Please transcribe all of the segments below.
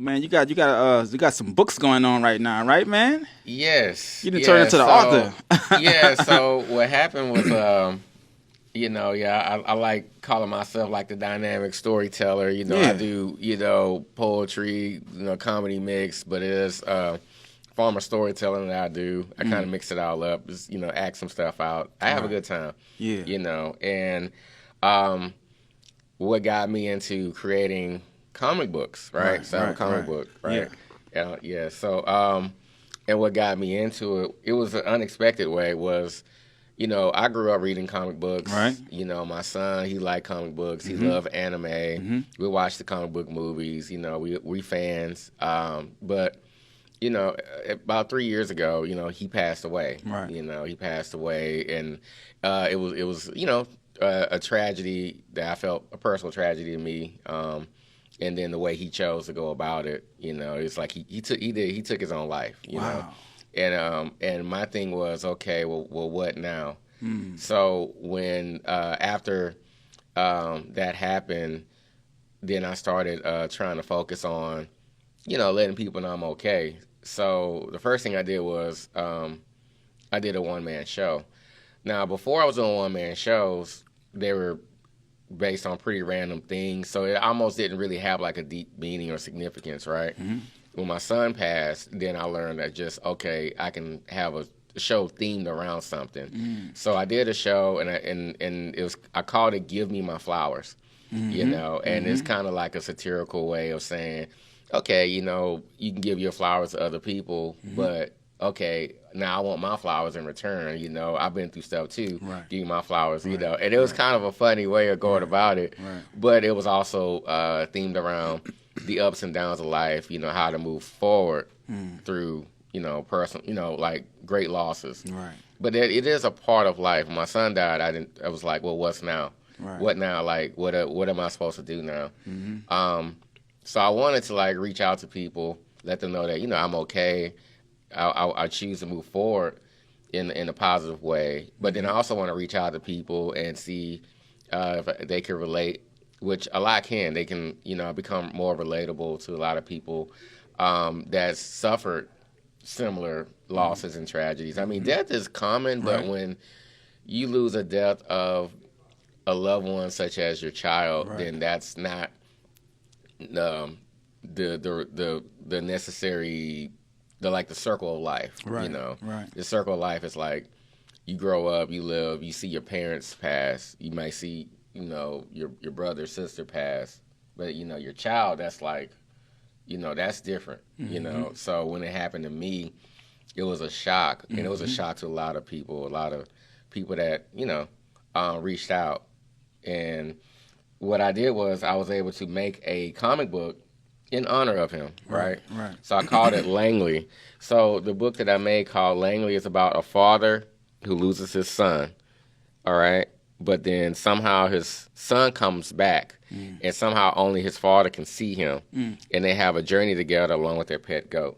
man, you got some books going on right now, right, man? Yes. You done turned into the author. Yeah. So what happened was, I like calling myself like the dynamic storyteller. I do, poetry, comedy mix, but it is form of storytelling that I do. I kind of mix it all up, just, act some stuff out. I have a good time. Yeah. And what got me into creating comic books, right? So I'm a comic book, right? Yeah. So, and what got me into it, it was an unexpected way, was, I grew up reading comic books. Right. My son, he liked comic books. He loved anime. We watched the comic book movies. We fans. But, about 3 years ago, he passed away. Right. He passed away, and it was a tragedy that I felt, a personal tragedy to me. And then the way he chose to go about it, it's like he took his own life, Wow. And my thing was, okay, well, what now? So when after that happened, then I started trying to focus on, letting people know I'm okay. So the first thing I did was I did a one-man show. Now, before I was doing one-man shows, they were based on pretty random things, so it almost didn't really have like a deep meaning or significance, right? When my son passed, then I learned that I can have a show themed around something. So I did a show, and it was, I called it "Give Me My Flowers," and it's kind of like a satirical way of saying, okay, you can give your flowers to other people, but okay, now I want my flowers in return. I've been through stuff too. Right. Give you my flowers, and it was kind of a funny way of going about it. Right. But it was also themed around the ups and downs of life. How to move forward through, personal, like great losses. Right. But it is a part of life. When my son died, I was like, well, what's now? Right. What now? Like, what am I supposed to do now? So I wanted to like reach out to people, let them know that I'm okay. I choose to move forward in a positive way. But then I also want to reach out to people and see if they can relate, which a lot can. They can, become more relatable to a lot of people that suffered similar losses and tragedies. I mean, death is common, but when you lose a death of a loved one, such as your child, then that's not the necessary. The circle of life, Right. The circle of life is like you grow up, you live, you see your parents pass, you might see, your brother, sister pass, but your child, that's like, that's different, So when it happened to me, it was a shock, and it was a shock to a lot of people that reached out, and what I did was I was able to make a comic book in honor of him, right? So I called it Langley. So the book that I made called Langley is about a father who loses his son, all right? But then somehow his son comes back, and somehow only his father can see him, and they have a journey together along with their pet goat,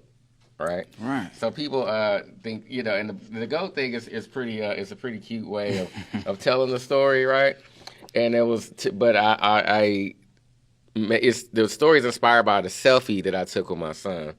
right? Right. So people think, and the goat thing is pretty, it's a pretty cute way of telling the story, right? And it was, but the story is inspired by the selfie that I took with my son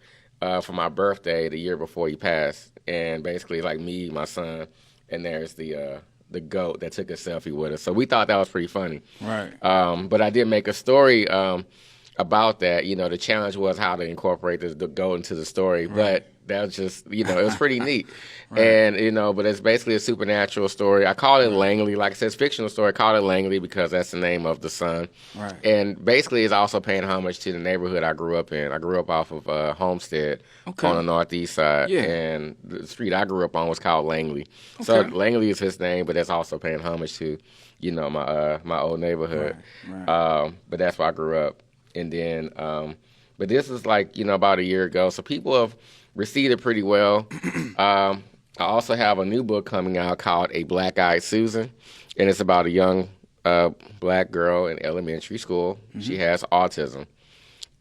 for my birthday the year before he passed, and basically like me, my son, and there's the goat that took a selfie with us. So we thought that was pretty funny. Right. But I did make a story about that. The challenge was how to incorporate the goat into the story, but that was just, it was pretty neat. And, but it's basically a supernatural story. I call it Langley. Like I said, it's a fictional story. I call it Langley because that's the name of the son. Right. And basically it's also paying homage to the neighborhood I grew up in. I grew up off of Homestead on the northeast side. Yeah. And the street I grew up on was called Langley. So Langley is his name, but that's also paying homage to, my old neighborhood. Right. But that's where I grew up. And then, but this is like, about a year ago. So people have received it pretty well. I also have a new book coming out called A Black-Eyed Susan, and it's about a young black girl in elementary school. She has autism,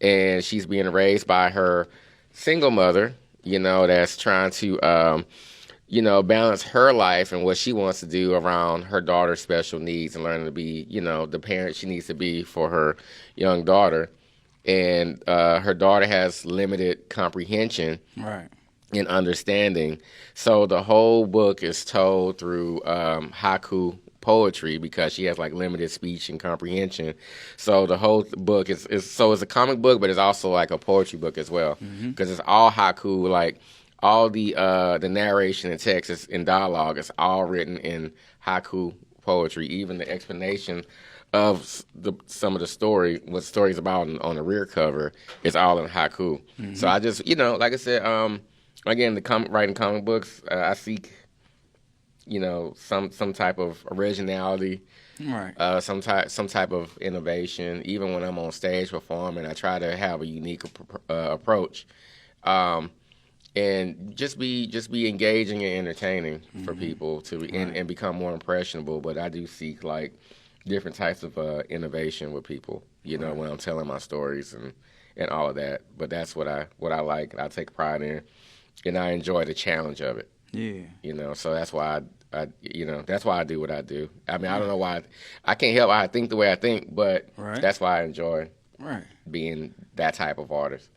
and she's being raised by her single mother, that's trying to, balance her life and what she wants to do around her daughter's special needs and learning to be, the parent she needs to be for her young daughter. and her daughter has limited comprehension Right. and understanding. So the whole book is told through haiku poetry because she has like limited speech and comprehension. So the whole book is so it's a comic book, but it's also like a poetry book as well because it's all haiku. Like all the narration and text is in dialogue. It's all written in haiku poetry. Even the explanation of some of the story, what the story's about on the rear cover, is all in haiku. So I just, like I said, again, writing comic books, I seek, some type of originality, Right. some type of innovation. Even when I'm on stage performing, I try to have a unique approach, and just be engaging and entertaining for people and become more impressionable. But I do seek like different types of innovation with people, when I'm telling my stories and all of that. But that's what I like, and I take pride in, and I enjoy the challenge of it. Yeah. So that's why that's why I do what I do. I mean, I don't know why I can't help why I think the way I think, but Right. that's why I enjoy Right. being that type of artist.